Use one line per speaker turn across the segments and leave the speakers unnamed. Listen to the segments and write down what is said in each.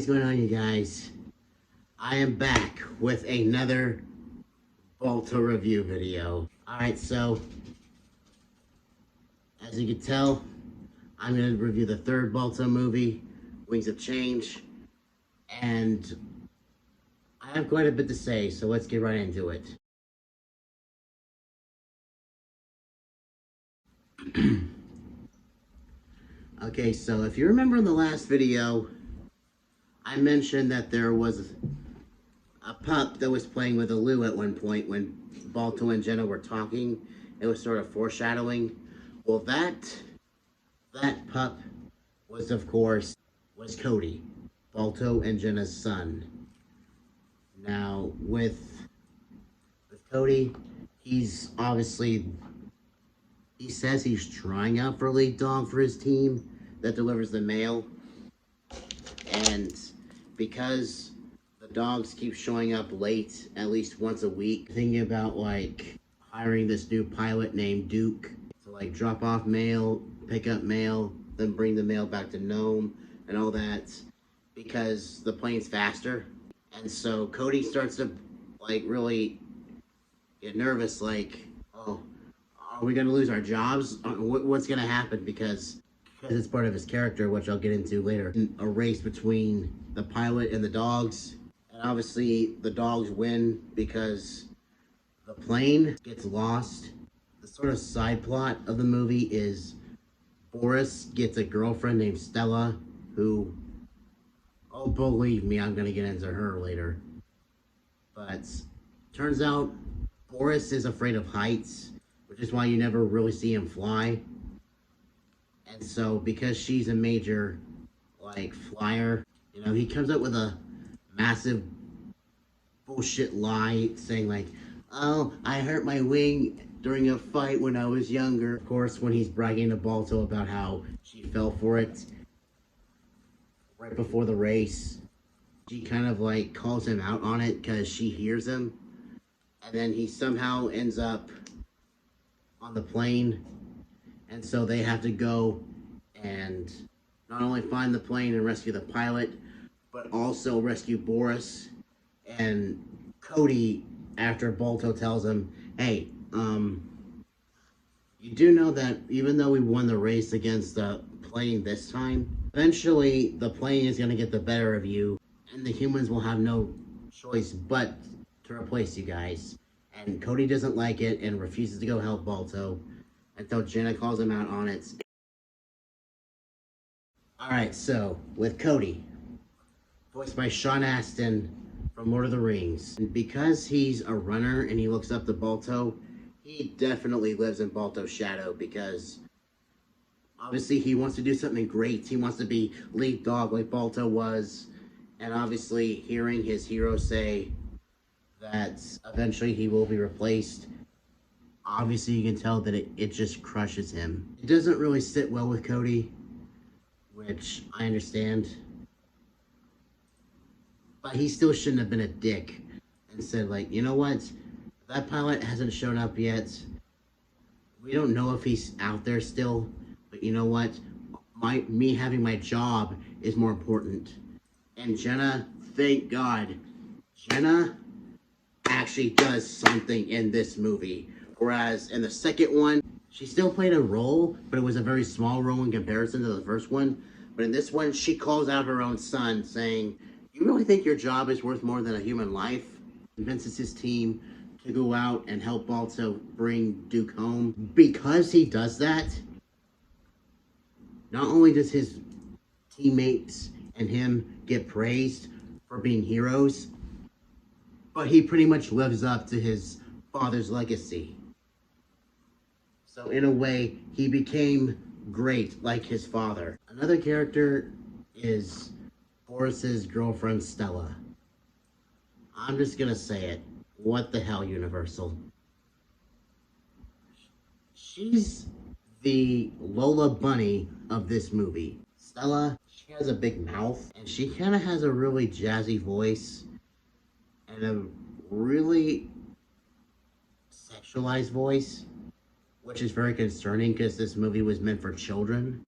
is going on, you guys? I am back with another Balto review video. Alright, so as you can tell, I'm going to review the third Balto movie, Wings of Change, and I have quite a bit to say, so let's get right into it. Okay, so if you remember in the last video, I mentioned that there was a pup that was playing with a Lou at one point when Balto and Jenna were talking. It was sort of foreshadowing. Well, that pup was, of course, Cody, Balto and Jenna's son. Now, with Cody, he's obviously, he says he's trying out for a lead dog for his team that delivers the mail. And because the dogs keep showing up late, at least once a week, thinking about like hiring this new pilot named Duke to like drop off mail, pick up mail, then bring the mail back to Nome and all that, because the plane's faster. And so Cody starts to like really get nervous, like, oh, are we gonna lose our jobs? What's gonna happen? Because it's part of his character, which I'll get into later. A race between the pilot and the dogs, and obviously the dogs win because the plane gets lost. The sort of side plot of the movie is Boris gets a girlfriend named Stella, who, oh, believe me, I'm gonna get into her later. But turns out Boris is afraid of heights, which is why you never really see him fly. And so, because she's a major, like, flyer, you know, he comes up with a massive bullshit lie saying, like, oh, I hurt my wing during a fight when I was younger. Of course, when he's bragging to Balto about how she fell for it right before the race, she kind of, like, calls him out on it because she hears him. And then he somehow ends up on the plane. And so they have to go and not only find the plane and rescue the pilot, but also rescue Boris and Cody after Balto tells him, hey, you do know that even though we won the race against the plane this time, eventually the plane is going to get the better of you and the humans will have no choice but to replace you guys. And Cody doesn't like it and refuses to go help Balto until Jenna calls him out on it. Alright, so, with Cody, voiced by Sean Astin from Lord of the Rings. And because he's a runner and he looks up to Balto, he definitely lives in Balto's shadow because obviously he wants to do something great. He wants to be lead dog like Balto was. And obviously hearing his hero say that eventually he will be replaced, obviously you can tell that it just crushes him. It doesn't really sit well with Cody, which I understand. But he still shouldn't have been a dick and said, like, you know what? That pilot hasn't shown up yet. We don't know if he's out there still. But you know what? Me having my job is more important. And Jenna, thank God, Jenna actually does something in this movie. Whereas in the second one, she still played a role, but it was a very small role in comparison to the first one. But in this one, she calls out her own son, saying, you really think your job is worth more than a human life? Convinces his team to go out and help Balto bring Duke home. Because he does that, not only does his teammates and him get praised for being heroes, but he pretty much lives up to his father's legacy. So in a way, he became great like his father. Another character is Boris's girlfriend, Stella. I'm just gonna say it. What the hell, Universal? She's the Lola Bunny of this movie. Stella, she has a big mouth, and she kind of has a really jazzy voice, and a really sexualized voice, which is very concerning because this movie was meant for children.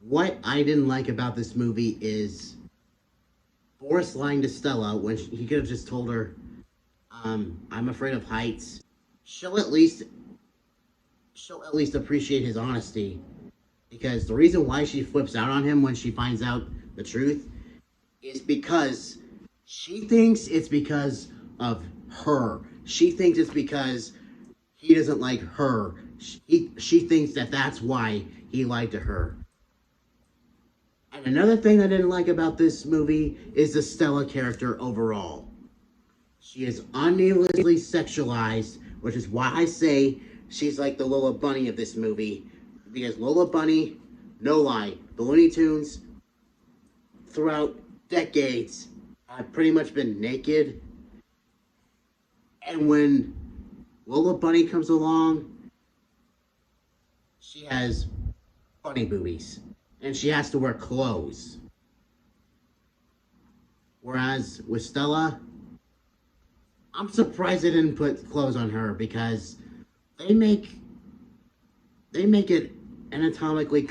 What I didn't like about this movie is Boris lying to Stella when he could have just told her, I'm afraid of heights. She'll at least appreciate his honesty, because the reason why she flips out on him when she finds out the truth is because she thinks it's because of her. She thinks it's because he doesn't like her. She thinks that that's why he lied to her. And another thing I didn't like about this movie is the Stella character overall. She is unneedlessly sexualized, which is why I say she's like the Lola Bunny of this movie. Because Lola Bunny, no lie, the Looney Tunes, throughout decades, have pretty much been naked. And when Lola Bunny comes along, she has bunny boobies. And she has to wear clothes. Whereas with Stella, I'm surprised they didn't put clothes on her, because they make it anatomically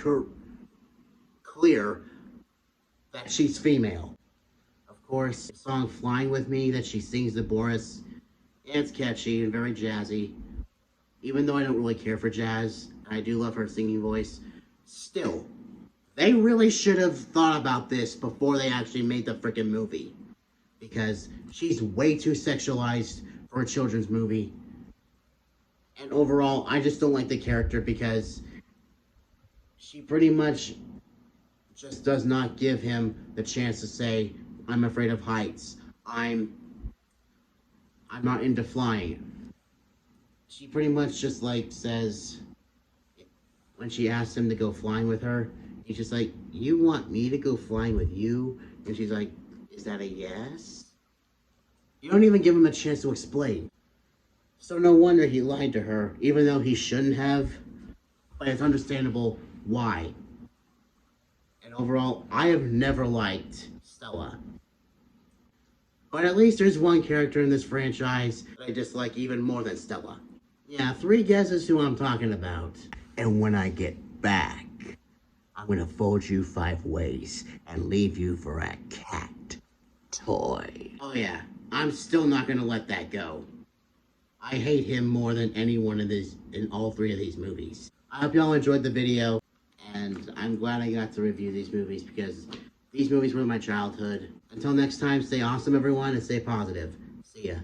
clear that she's female. Of course, the song Flying With Me that she sings to Boris, it's catchy and very jazzy. Even though I don't really care for jazz, I do love her singing voice. Still, they really should have thought about this before they actually made the freaking movie. Because she's way too sexualized for a children's movie. And overall, I just don't like the character, because she pretty much just does not give him the chance to say, I'm afraid of heights. I'm not into flying. She pretty much just like says, when she asks him to go flying with her, he's just like, you want me to go flying with you? And she's like, is that a yes? You don't even give him a chance to explain. So no wonder he lied to her, even though he shouldn't have. But it's understandable why. And overall, I have never liked Stella. But at least there's one character in this franchise that I dislike even more than Stella. Yeah, 3 guesses who I'm talking about. And when I get back, I'm gonna fold you 5 ways and leave you for a cat toy. Oh yeah, I'm still not gonna let that go. I hate him more than anyone in all 3 of these movies. I hope y'all enjoyed the video, and I'm glad I got to review these movies, because these movies were my childhood. Until next time, stay awesome everyone, and stay positive. See ya.